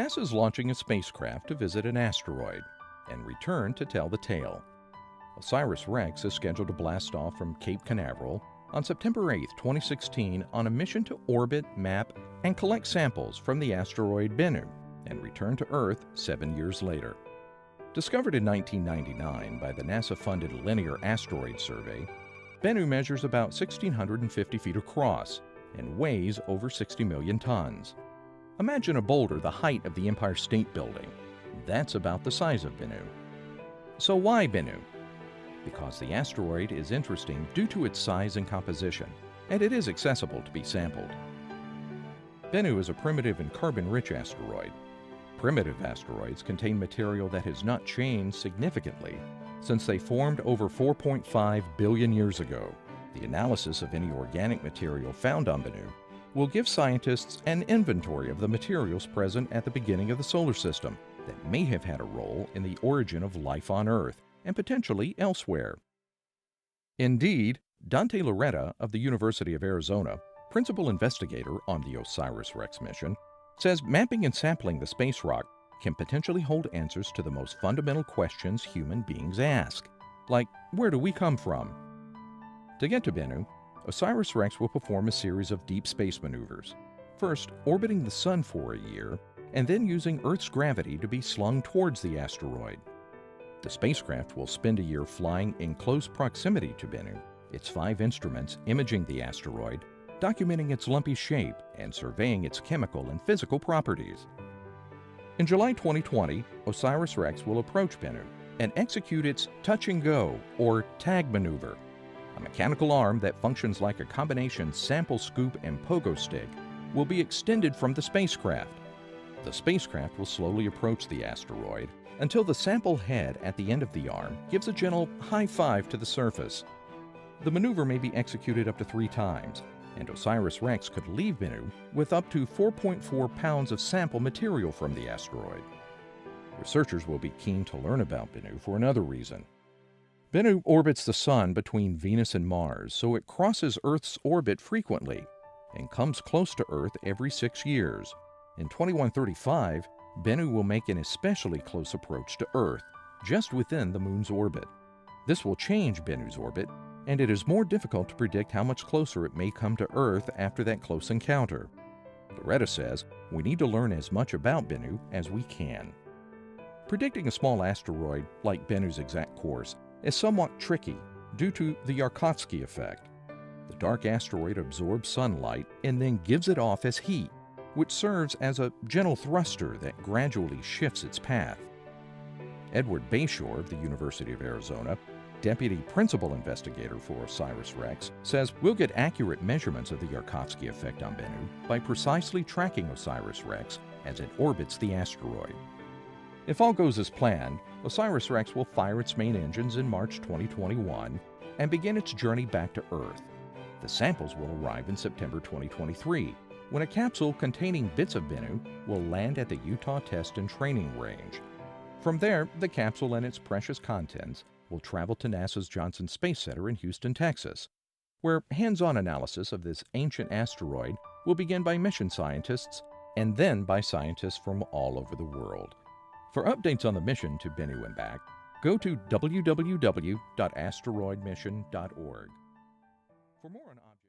NASA is launching a spacecraft to visit an asteroid and return to tell the tale. OSIRIS-REx is scheduled to blast off from Cape Canaveral on September 8, 2016 on a mission to orbit, map, and collect samples from the asteroid Bennu and return to Earth 7 years later. Discovered in 1999 by the NASA-funded Linear Asteroid Survey, Bennu measures about 1,650 feet across and weighs over 60 million tons. Imagine a boulder the height of the Empire State Building. That's about the size of Bennu. So why Bennu? Because the asteroid is interesting due to its size and composition, and it is accessible to be sampled. Bennu is a primitive and carbon-rich asteroid. Primitive asteroids contain material that has not changed significantly since they formed over 4.5 billion years ago. The analysis of any organic material found on Bennu will give scientists an inventory of the materials present at the beginning of the solar system that may have had a role in the origin of life on Earth and potentially elsewhere. Indeed, Dante Loretta of the University of Arizona, principal investigator on the OSIRIS-REx mission, says mapping and sampling the space rock can potentially hold answers to the most fundamental questions human beings ask, like where do we come from? To get to Bennu, OSIRIS-REx will perform a series of deep space maneuvers, first orbiting the Sun for a year, and then using Earth's gravity to be slung towards the asteroid. The spacecraft will spend a year flying in close proximity to Bennu, its 5 instruments imaging the asteroid, documenting its lumpy shape, and surveying its chemical and physical properties. In July 2020, OSIRIS-REx will approach Bennu and execute its touch-and-go, or tag maneuver, a mechanical arm that functions like a combination sample scoop and pogo stick will be extended from the spacecraft. The spacecraft will slowly approach the asteroid until the sample head at the end of the arm gives a gentle high five to the surface. The maneuver may be executed up to 3 times, and OSIRIS-REx could leave Bennu with up to 4.4 pounds of sample material from the asteroid. Researchers will be keen to learn about Bennu for another reason. Bennu orbits the Sun between Venus and Mars, so it crosses Earth's orbit frequently and comes close to Earth every 6 years. In 2135, Bennu will make an especially close approach to Earth, just within the Moon's orbit. This will change Bennu's orbit, and it is more difficult to predict how much closer it may come to Earth after that close encounter. Loretta says we need to learn as much about Bennu as we can. Predicting a small asteroid like Bennu's exact course is somewhat tricky due to the Yarkovsky effect. The dark asteroid absorbs sunlight and then gives it off as heat, which serves as a gentle thruster that gradually shifts its path. Edward Bayshore of the University of Arizona, deputy principal investigator for OSIRIS-REx, says we'll get accurate measurements of the Yarkovsky effect on Bennu by precisely tracking OSIRIS-REx as it orbits the asteroid. If all goes as planned, OSIRIS-REx will fire its main engines in March 2021 and begin its journey back to Earth. The samples will arrive in September 2023, when a capsule containing bits of Bennu will land at the Utah Test and Training Range. From there, the capsule and its precious contents will travel to NASA's Johnson Space Center in Houston, Texas, where hands-on analysis of this ancient asteroid will begin by mission scientists and then by scientists from all over the world. For updates on the mission to Bennu and back, go to www.asteroidmission.org. For more on objects